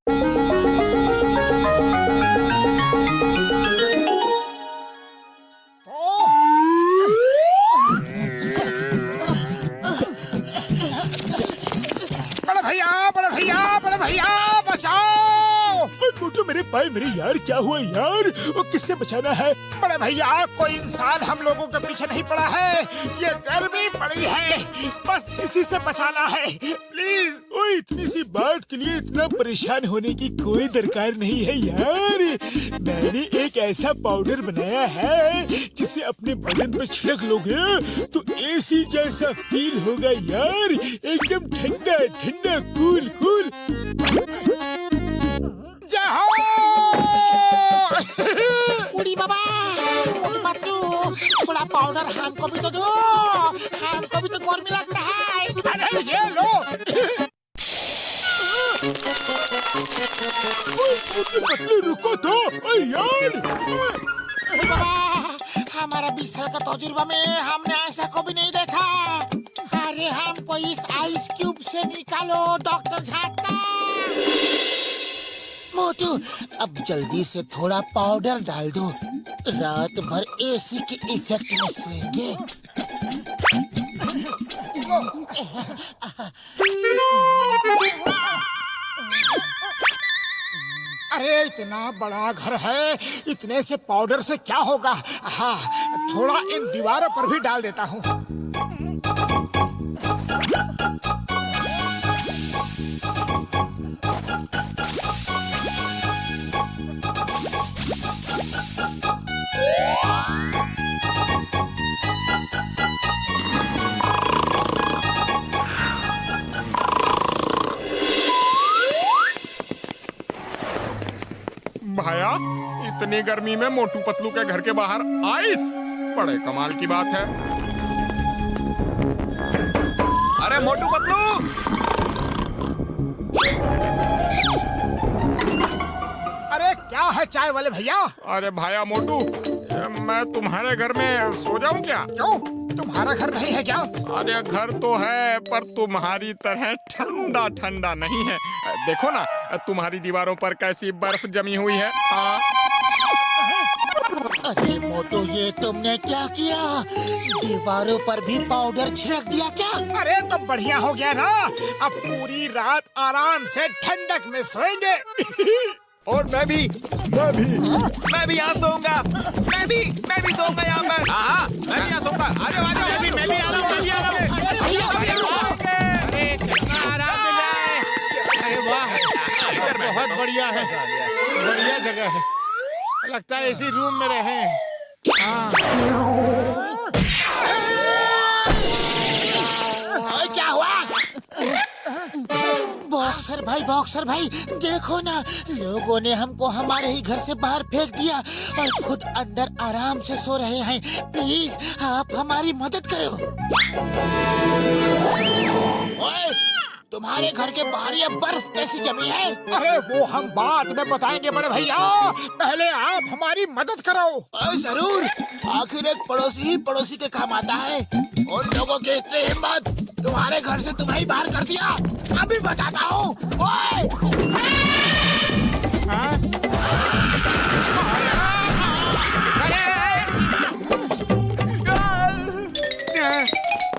बड़े भैया बचाओ। मोटू मेरे भाई मेरे यार, क्या हुआ यार? वो किससे बचाना है? बड़े भैया कोई इंसान हम लोगों के पीछे नहीं पड़ा है, ये गर्मी पड़ी है, बस इसी से बचाना है प्लीज। ओए इतनी सी बात के लिए इतना परेशान होने की कोई दरकार नहीं है यार। मैंने एक ऐसा पाउडर बनाया है जिसे अपने बदन पे छिड़क लोगे तो एसी जैसा फील होगा यार, एकदम ठंडा ठंडा कूल कूल। उड़ी बाबा, मोटू पतलू, थोड़ा पाउडर हमको भी तो दो, हमको भी तो गर्मी लगता है। अरे ये लो। पतलू रुको तो यार। बाबा, हमारा 20 साल का तजुर्बा में हमने ऐसा कभी नहीं देखा। अरे हमको इस आइस क्यूब से निकालो डॉक्टर झटका। मोटू अब जल्दी से थोड़ा पाउडर डाल दो, रात भर एसी के इफेक्ट में सोएंगे। अरे इतना बड़ा घर है, इतने से पाउडर से क्या होगा? हाँ, थोड़ा इन दीवारों पर भी डाल देता हूँ। भाया, इतनी गर्मी में मोटू पतलू के घर के बाहर आइस, बड़े कमाल की बात है। अरे मोटू पतलू! अरे क्या है चाय वाले भैया? अरे भाया मोटू, मैं तुम्हारे घर में सो जाऊं क्या? क्यों, तुम्हारा घर नहीं है क्या? अरे घर तो है, पर तुम्हारी तरह ठंडा ठंडा नहीं है। देखो ना, तुम्हारी दीवारों पर कैसी बर्फ जमी हुई है। अरे मोटू, ये तुमने क्या किया? दीवारों पर भी पाउडर छिड़क दिया क्या? अरे तो बढ़िया हो गया ना, अब पूरी रात आराम से ठंडक में सोएंगे। और मैं भी यहाँ सोऊंगा। मैं भी सोऊंगा यहाँ पर। हाँ, मैं भी यहाँ सोऊंगा। आ जाओ, मैं भी आ रहा हूँ। अरे भैया, अरे कितना आराम मिला है। अरे वाह, बहुत बढ़िया है, बढ़िया जगह है, लगता है इसी रूम में रहे। क्या हुआ? बॉक्सर भाई देखो ना, लोगों ने हमको हमारे ही घर से बाहर फेंक दिया और खुद अंदर आराम से सो रहे हैं। प्लीज आप हमारी मदद करो। ओए, तुम्हारे घर के बाहर ये बर्फ कैसी जमी है? अरे वो हम बाद में बताएंगे बड़े भैया, पहले आप हमारी मदद करो। जरूर, आखिर एक पड़ोसी ही पड़ोसी के काम आता है। उन लोगों की इतनी हिम्मत, तुम्हारे घर से तुम्हें ही बाहर कर दिया। अभी बताता हूँ।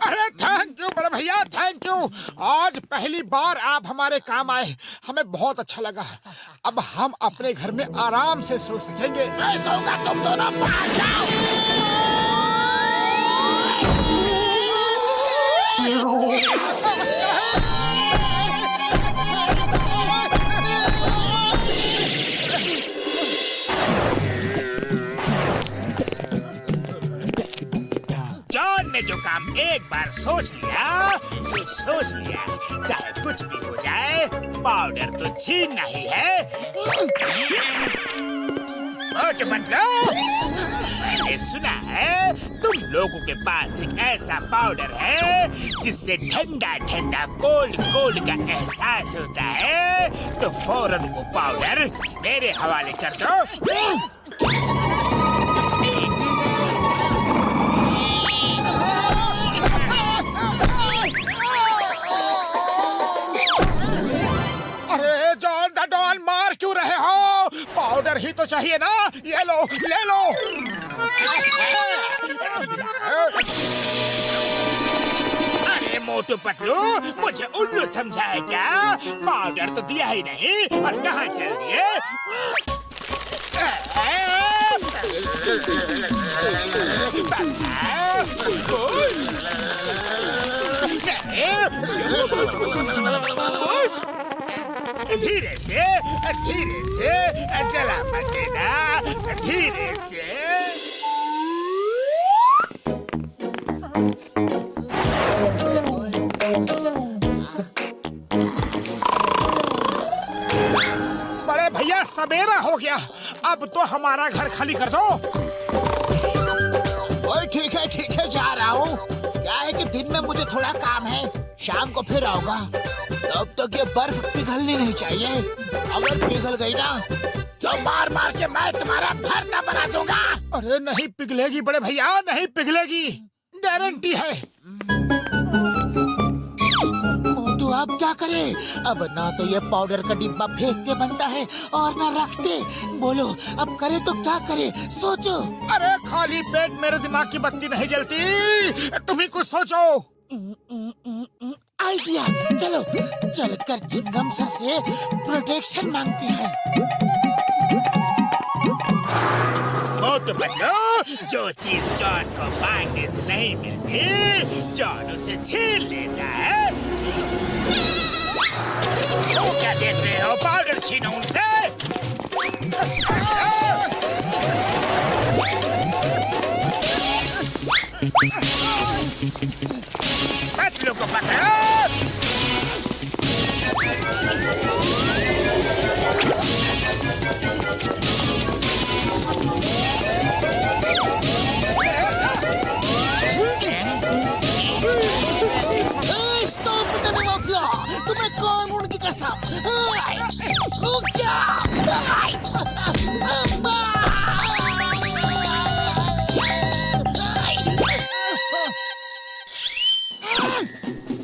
अरे थैंक यू बड़े भैया, थैंक यू। आज पहली बार आप हमारे काम आए, हमें बहुत अच्छा लगा। अब हम अपने घर में आराम से सो सकेंगे। मैं सोऊंगा, तुम दोनों बाहर जाओ। जॉन ने जो काम एक बार सोच लिया, सोच लिया, चाहे कुछ भी हो जाए, पाउडर तो छीनना ही है। मैंने सुना है तुम लोगों के पास एक ऐसा पाउडर है जिससे ठंडा ठंडा कोल्ड कोल्ड का एहसास होता है, तो फौरन वो पाउडर मेरे हवाले कर दो। अरे जॉन द डॉन पाउडर ही तो चाहिए ना, ये लो, ले लो। अरे मोटू पतलू, मुझे उल्लू समझा है क्या? पाउडर तो दिया ही नहीं और कहाँ चल दिए? धीरे से जला मत देना, धीरे से। बड़े भैया सवेरा हो गया, अब तो हमारा घर खाली कर दो। ओए ठीक है जा रहा हूँ। क्या है कि दिन में मुझे थोड़ा काम है, शाम को फिर आऊंगा। तब तक ये बर्फ पिघलनी नहीं चाहिए। अगर पिघल गई ना तो मार मार के मैं तुम्हारा भरता बना दूंगा। अरे नहीं पिघलेगी बड़े भैया, नहीं पिघलेगी, गारंटी है। मोटू अब क्या करे? अब ना तो ये पाउडर का डिब्बा फेंकते बनता है और ना रखते। बोलो अब करे तो क्या करे, सोचो। अरे खाली पेट मेरे दिमाग की बत्ती नहीं जलती, तुम ही कुछ सोचो। आइडिया, चलो चलकर चिंगम सर से प्रोटेक्शन मांगते हैं। मोटू पतलू, जो चीज जॉन को मांगने से नहीं मिलती, जॉन उसे छीन लेता है। तो क्या देख रहे हो? पाउडर छीनो उनसे। पतलू को पकड़ो। स्टॉप द माफिया, तुम्हें कानून की कसम। रुक जा।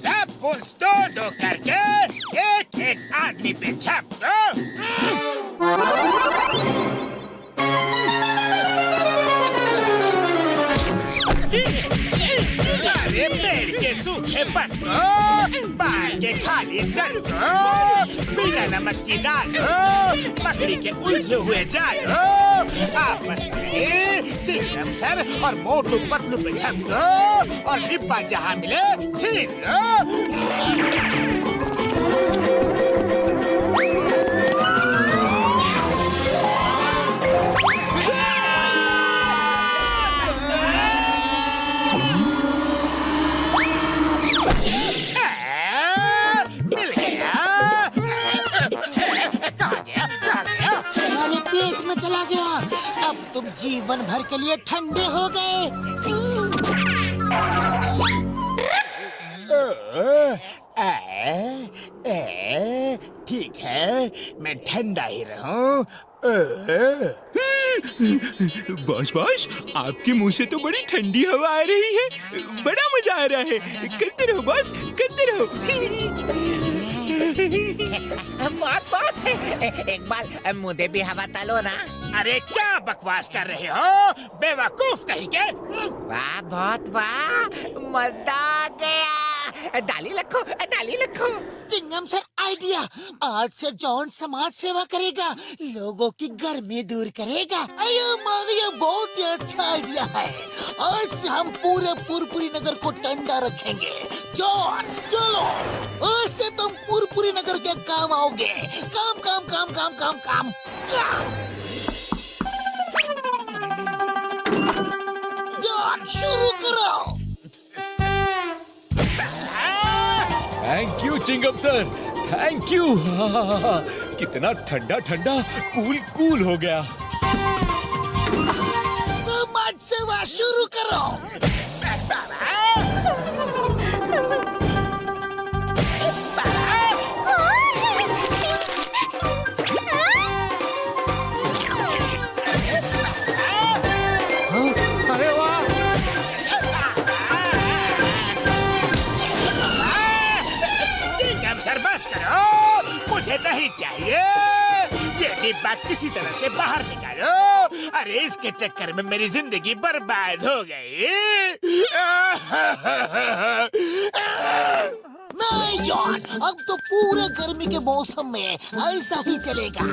सब कुछ दो करके एक एक आदमी पे छाप दो। अरे पेड़ के सूखे पत्तों, बाल के खाली चट्टों, बिना नमक की दालों, मकड़ी के उलझे हुए जालों, आपस में चिंगम सर और मोटू पतलू पे छप दो और डिब्बा जहाँ मिले छीन लो। पेट में चला गया। अब तुम जीवन भर के लिए ठंडे हो गए। ठीक है, मैं ठंडा ही रहूं। बॉस आपके मुंह से तो बड़ी ठंडी हवा आ रही है, बड़ा मजा आ रहा है। करते रहो बॉस, करते रहो। बहुत एक बार मुझे भी हवा तलो ना। अरे क्या बकवास कर रहे हो, बेवकूफ कहीं के। वाह बहुत वाह, मजा आ गया। डाली रखो, डाली रखो। चिंगम सर आइडिया, आज से जॉन समाज सेवा करेगा, लोगों की गर्मी दूर करेगा। अयो माँ, बहुत ही अच्छा आइडिया है। आज से हम पूरे पुरपुरी नगर को ठंडा रखेंगे। जॉन चलो, आज से तुम पुरपुरी नगर के काम आओगे। काम काम काम काम काम काम, काम। जॉन शुरू करो। Thank you Chingam sir, thank you. कितना ठंडा ठंडा कूल कूल हो गया। समाज सेवा शुरू करो। अरे वाह! चिंगम सर बस करो, मुझे नहीं चाहिए। ये डिब्बा किसी तरह से बाहर निकालो। अरे इसके चक्कर में मेरी जिंदगी बर्बाद हो गई। नहीं जॉन, अब तो पूरे गर्मी के मौसम में ऐसा ही चलेगा।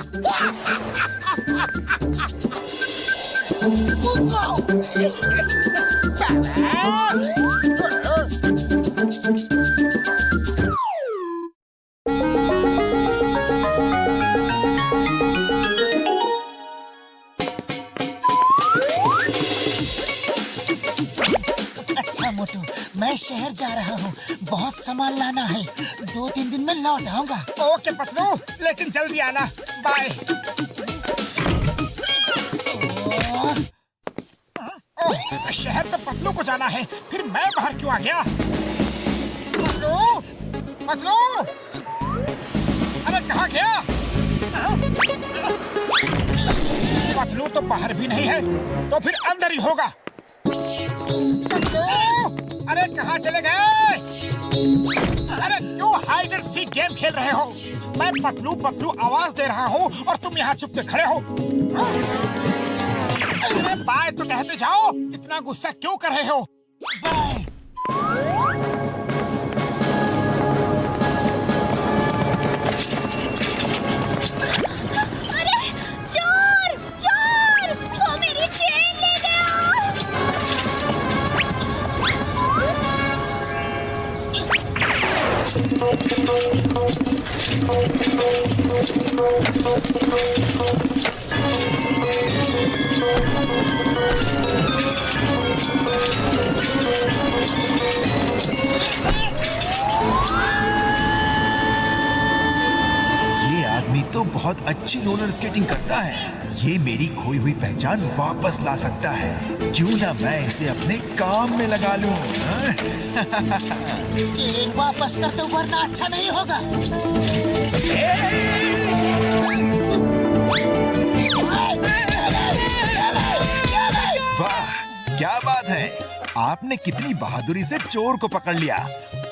अच्छा मोटू, मैं शहर जा रहा हूँ, बहुत सामान लाना है। 2-3 दिन में लौट आऊंगा। ओके पतलू, लेकिन जल्दी आना। बाय। शहर तो पतलू को जाना है, फिर मैं बाहर क्यों आ गया? पतलू, पतलू, अरे कहाँ गया? पतलू तो बाहर भी नहीं है, तो फिर अंदर ही होगा। पतलू, अरे कहाँ चले गए? अरे क्यों हाइड एंड सीक गेम खेल रहे हो? मैं पतलू पतलू आवाज दे रहा हूँ और तुम यहाँ चुप के खड़े हो। अरे बाय तो कहते जाओ, इतना गुस्सा क्यों कर रहे हो? बाय। अरे चोर चोर, वो मेरी चेन ले गया। ये आदमी तो बहुत अच्छी रोलर स्केटिंग करता है। ये मेरी खोई हुई पहचान वापस ला सकता है। क्यों ना मैं इसे अपने काम में लगा लूं? हाँ? चेन वापस कर दो वरना अच्छा नहीं होगा। वाह, क्या बात है! आपने कितनी बहादुरी से चोर को पकड़ लिया।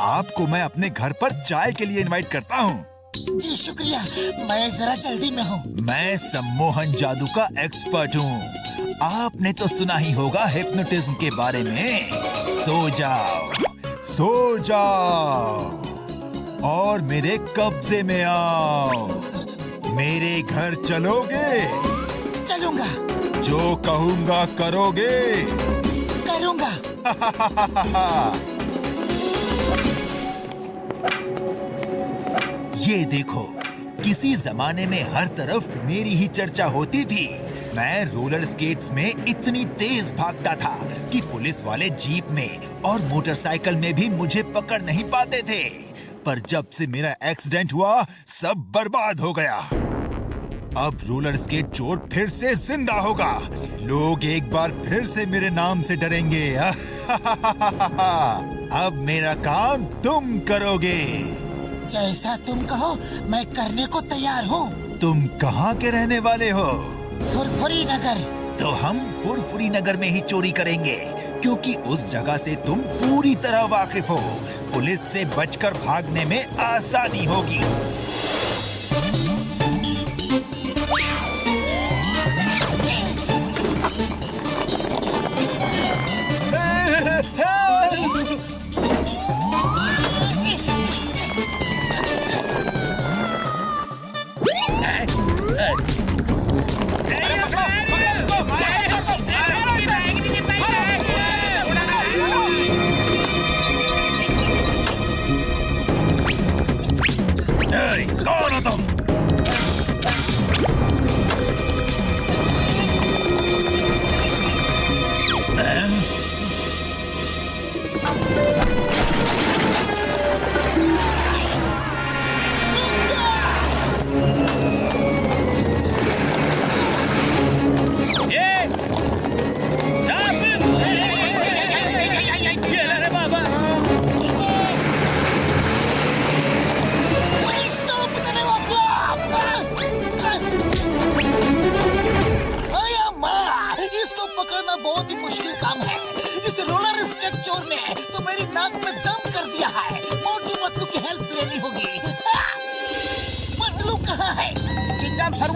आपको मैं अपने घर पर चाय के लिए इनवाइट करता हूँ। जी शुक्रिया, मैं जरा जल्दी में हूँ। मैं सम्मोहन जादू का एक्सपर्ट हूँ। आपने तो सुना ही होगा हिप्नोटिज्म के बारे में। सो जाओ, सो जाओ और मेरे कब्जे में आओ। मेरे घर चलोगे? चलूंगा। जो कहूँगा करोगे? करूंगा। ये देखो, किसी जमाने में हर तरफ मेरी ही चर्चा होती थी। मैं रोलर स्केट्स में इतनी तेज भागता था कि पुलिस वाले जीप में और मोटरसाइकिल में भी मुझे पकड़ नहीं पाते थे। पर जब से मेरा एक्सीडेंट हुआ, सब बर्बाद हो गया। अब रोलर स्केट चोर फिर से जिंदा होगा। लोग एक बार फिर से मेरे नाम से डरेंगे। अब मेरा काम तुम करोगे। जैसा तुम कहो, मैं करने को तैयार हूँ। तुम कहाँ के रहने वाले हो? फुरफुरी नगर। तो हम फुरफुरी नगर में ही चोरी करेंगे, क्योंकि उस जगह से तुम पूरी तरह वाकिफ हो। पुलिस से बचकर भागने में आसानी होगी।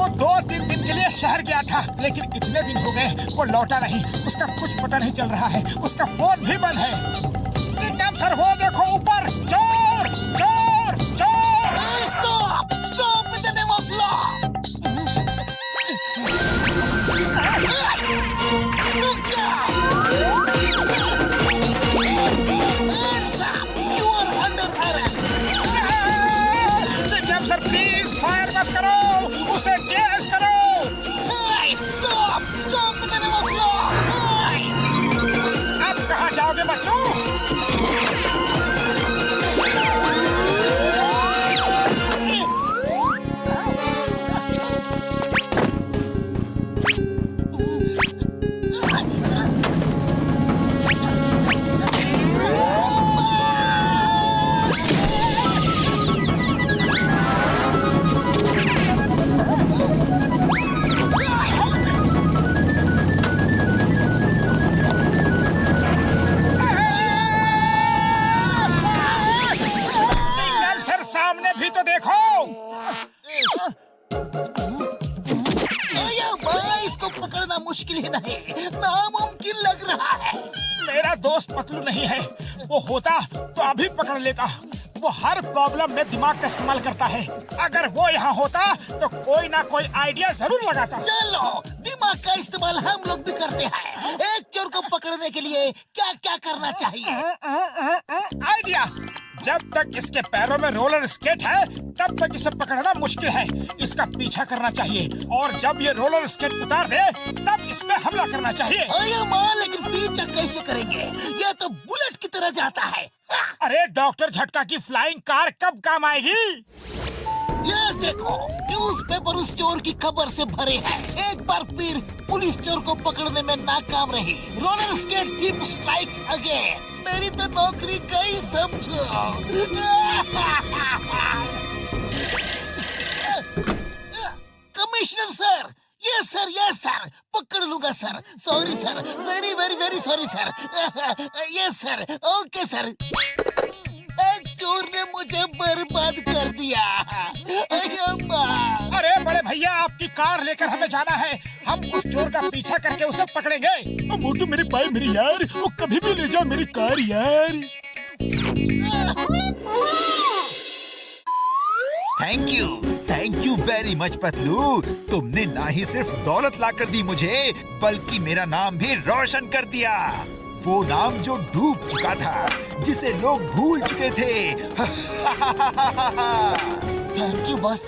वो 2-3 दिन के लिए शहर गया था, लेकिन इतने दिन हो गए वो लौटा नहीं। उसका कुछ पता नहीं चल रहा है, उसका फोन भी बंद है। चिंगम सर, वो देखो ऊपर, चोर चोर चोर। Stop stop in the name of law. रुक जाओ। Hands up, you are under arrest. Chingam sir please fire मत करो, उसे चेस करो। Hey, stop stop in the name of law. Hey. अब कहाँ जाओगे बच्चों? सामने भी तो देखो। इसको पकड़ना मुश्किल ही नहीं, नामुमकिन लग रहा है। मेरा दोस्त पतलू नहीं है, वो होता तो अभी पकड़ लेता। वो हर प्रॉब्लम में दिमाग का इस्तेमाल करता है। अगर वो यहाँ होता तो कोई ना कोई आइडिया जरूर लगाता। चलो, दिमाग का इस्तेमाल हम लोग भी करते हैं। एक चोर को पकड़ने के लिए क्या क्या करना चाहिए? आइडिया, जब तक इसके पैरों में रोलर स्केट है तब तक इसे पकड़ना मुश्किल है। इसका पीछा करना चाहिए और जब ये रोलर स्केट उतार दे तब इस पे हमला करना चाहिए। अरे माँ, लेकिन पीछा कैसे करेंगे? ये तो बुलेट की तरह जाता है। अरे डॉक्टर झटका की फ्लाइंग कार कब काम आएगी? ये देखो, न्यूज़पेपर उस चोर की खबर से भरे हैं। एक बार फिर पुलिस चोर को पकड़ने में नाकाम रही। Roller skate thief strikes again. मेरी तो नौकरी गई समझो। कमिश्नर सर, यस सर, पकड़ लूंगा sir. Sorry sir, very very very sorry sir. Yes sir, okay sir. एक चोर ने मुझे बर्बाद कर दिया। अरे बड़े भैया, आपकी कार लेकर हमें जाना है। हम उस चोर का पीछा करके उसे पकड़ेंगे। मोटू मेरे भाई, मेरी यार, वो कभी भी ले जाओ मेरी कार यार। Thank you very much Patlu. तुमने ना ही सिर्फ दौलत ला कर दी मुझे, बल्कि मेरा नाम भी रोशन कर दिया। वो नाम जो डूब चुका था, जिसे लोग भूल चुके थे। Thank you boss.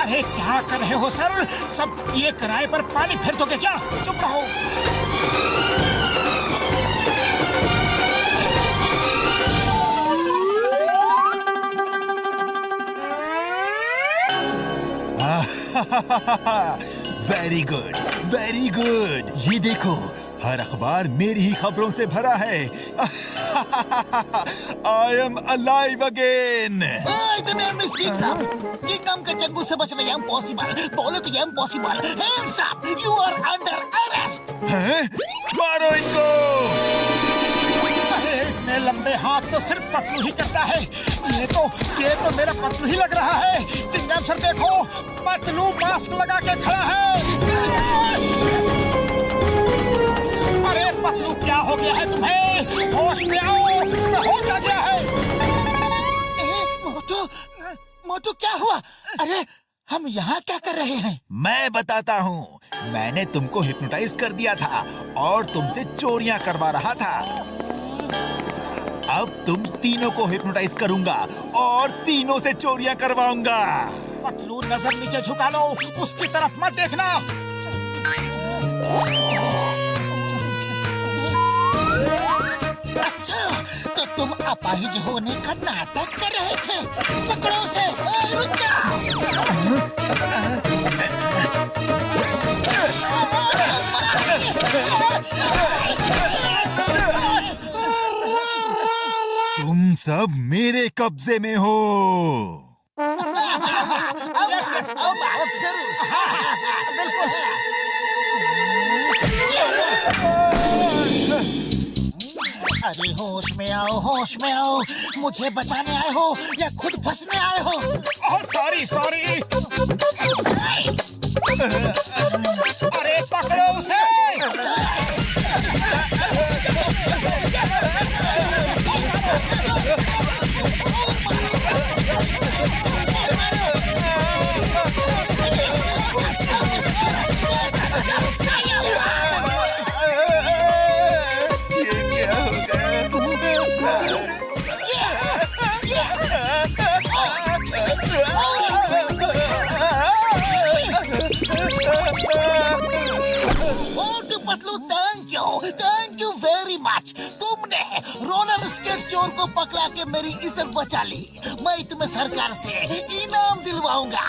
अरे क्या कर रहे हो सर? सब ये किराए पर पानी फेर दोगे क्या? चुप रहो। Very good, very good. ये देखो, हर अखबार मेरी ही खबरों से भरा है। I am alive again. The name is Chingam. Chingam के चंगुल से बचना impossible. बोलो तो impossible. Hands up. You are under arrest. हैं? मारो इनको। अरे इतने लंबे हाथ तो सिर्फ पतलू ही करता है। ये तो मेरा पतलू ही लग रहा है। चिंगम सर देखो, पतलू मास्क लगा के खड़ा है। अरे पतलू, क्या हो गया है तुम्हें? होश में आओ, तुम्हें हो क्या गया है? मोटू क्या हुआ? अरे हम यहाँ क्या कर रहे हैं? मैं बताता हूँ। मैंने तुमको हिप्नोटाइज कर दिया था और तुमसे चोरियां करवा रहा था। अब तुम तीनों को हिप्नोटाइज करूंगा और तीनों से चोरियां करवाऊंगा। पतलू नजर नीचे झुका लो, उसकी तरफ मत देखना। अच्छा, तो तुम अपाहिज होने का नाटक कर रहे थे। पकड़ो उसे। रुक जाओ। सब मेरे कब्जे में हो। जरूर। अरे होश में आओ, होश में आओ। मुझे बचाने आए हो या खुद फंसने आए हो? Sorry sorry. अरे पकड़ो उसे। Thank you very much. तुमने रोलर स्केट चोर को पकड़ा के मेरी इज्जत बचा ली। मैं तुम्हें सरकार से इनाम दिलवाऊंगा।